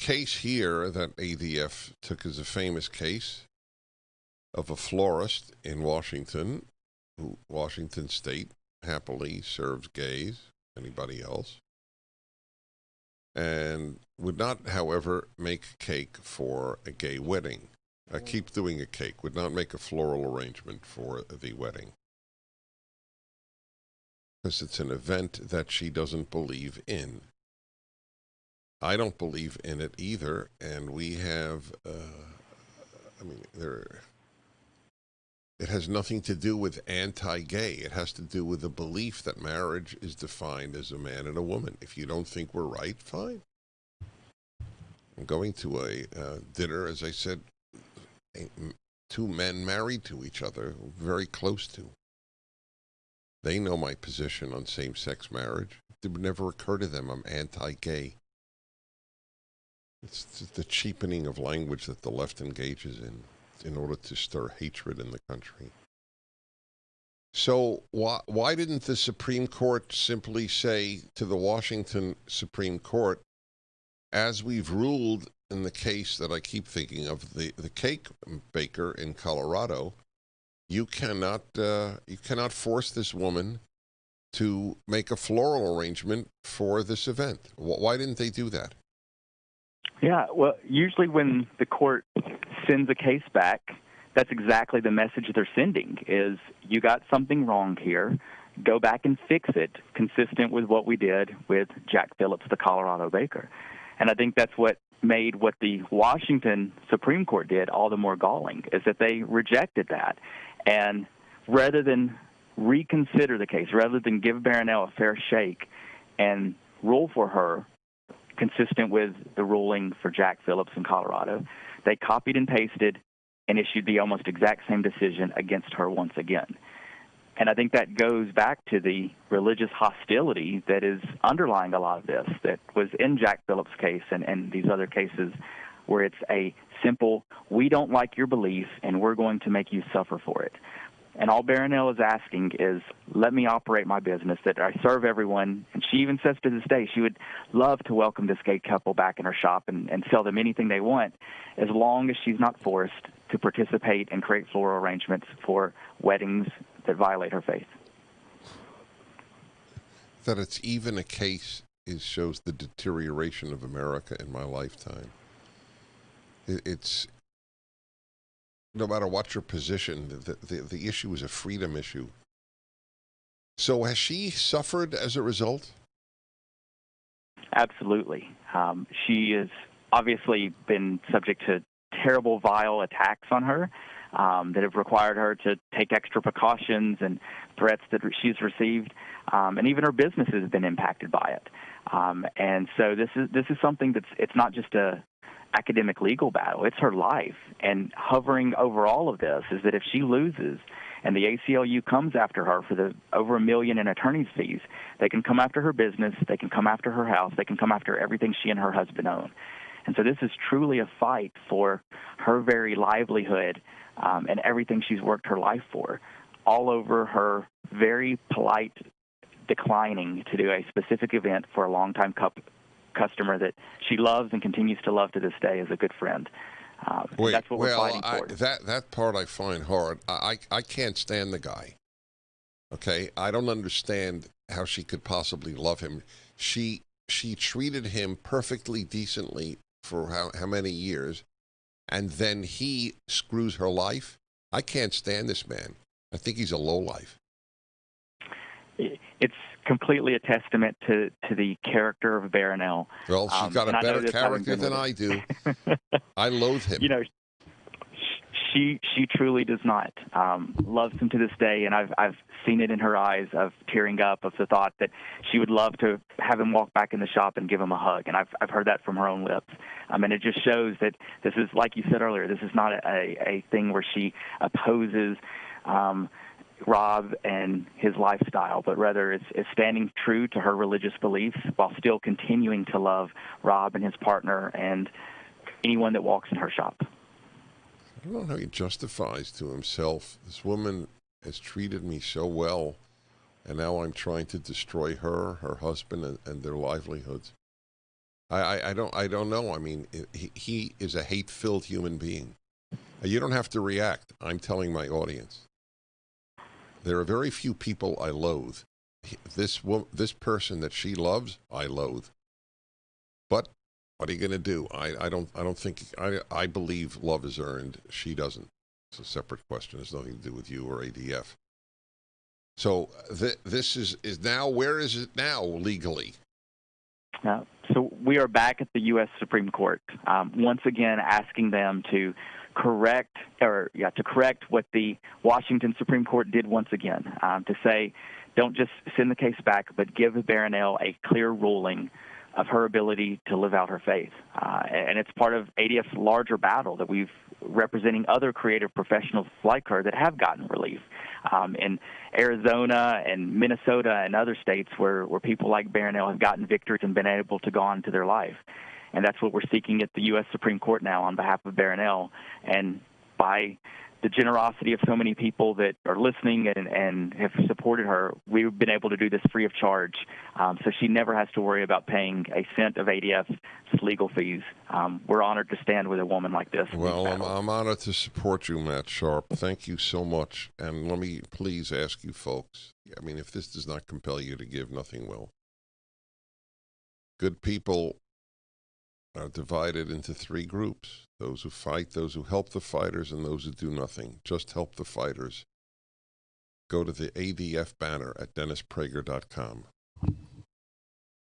case here that ADF took is a famous case of a florist in Washington, Washington State, happily serves gays, anybody else, and would not, however, make cake for a gay wedding. Keep doing a cake, would not make a floral arrangement for the wedding. Because it's an event that she doesn't believe in. I don't believe in it either, and we have, it has nothing to do with anti-gay. It has to do with the belief that marriage is defined as a man and a woman. If you don't think we're right, fine. I'm going to a dinner, as I said, two men married to each other, very close to. They know my position on same-sex marriage. It would never occur to them I'm anti-gay. It's the cheapening of language that the left engages in order to stir hatred in the country. So why didn't the Supreme Court simply say to the Washington Supreme Court, as we've ruled in the case that I keep thinking of, the cake baker in Colorado, you cannot force this woman to make a floral arrangement for this event. Why didn't they do that? Yeah, well, usually when the court sends a case back, that's exactly the message they're sending, is you got something wrong here, go back and fix it, consistent with what we did with Jack Phillips, the Colorado baker. And I think that's what made what the Washington Supreme Court did all the more galling, is that they rejected that. And rather than reconsider the case, rather than give Barronelle a fair shake and rule for her, consistent with the ruling for Jack Phillips in Colorado, they copied and pasted and issued the almost exact same decision against her once again. And I think that goes back to the religious hostility that is underlying a lot of this, that was in Jack Phillips' case and these other cases where it's a simple, we don't like your belief and we're going to make you suffer for it. And all Barronelle is asking is, let me operate my business, that I serve everyone. And she even says to this day she would love to welcome this gay couple back in her shop and sell them anything they want, as long as she's not forced to participate and create floral arrangements for weddings that violate her faith. That it's even a case shows the deterioration of America in my lifetime. It's no matter what your position, the issue is a freedom issue. So has she suffered as a result? Absolutely. She has obviously been subject to terrible, vile attacks on her that have required her to take extra precautions and threats that she's received, and even her business has been impacted by it. And so this is something it's not just a academic legal battle, it's her life. And hovering over all of this is that if she loses and the ACLU comes after her for the over $1 million in attorney's fees, they can come after her business, they can come after her house, they can come after everything she and her husband own. And so this is truly a fight for her very livelihood and everything she's worked her life for, all over her very polite declining to do a specific event for a longtime customer that she loves and continues to love to this day as a good friend. That's what we're fighting for. That part I find hard. I can't stand the guy. Okay, I don't understand how she could possibly love him. She treated him perfectly decently for how many years, and then he screws her life. I can't stand this man. I think he's a lowlife. It's completely a testament to the character of Barronelle. Well, she's got a better character than I do. I loathe him. You know, she truly does not. Loves him to this day, and I've seen it in her eyes of tearing up of the thought that she would love to have him walk back in the shop and give him a hug. And I've heard that from her own lips. And it just shows that this is, like you said earlier, this is not a thing where she opposes Rob and his lifestyle, but rather is standing true to her religious beliefs while still continuing to love Rob and his partner and anyone that walks in her shop. I don't know how he justifies to himself, this woman has treated me so well, and now I'm trying to destroy her, her husband, and their livelihoods. I don't know. I mean, he is a hate-filled human being. You don't have to react. I'm telling my audience. There are very few people I loathe. This person that she loves, I loathe. But what are you going to do? I don't think I believe love is earned. She doesn't. It's a separate question. It has nothing to do with you or ADF. So this is now. Where is it now legally? So we are back at the U.S. Supreme Court, once again asking them to correct what the Washington Supreme Court did once again, to say, don't just send the case back, but give Barronelle a clear ruling of her ability to live out her faith. And it's part of ADF's larger battle that we've representing other creative professionals like her that have gotten relief. In Arizona and Minnesota and other states where people like Barronelle have gotten victories and been able to go on to their life. And that's what we're seeking at the U.S. Supreme Court now on behalf of Barronelle. And by the generosity of so many people that are listening and have supported her, we've been able to do this free of charge. So she never has to worry about paying a cent of ADF's legal fees. We're honored to stand with a woman like this. Well, I'm honored to support you, Matt Sharp. Thank you so much. And let me please ask you folks, I mean, if this does not compel you to give, nothing will. Good people are divided into three groups: those who fight, those who help the fighters, and those who do nothing. Just help the fighters. Go to the ADF banner at DennisPrager.com.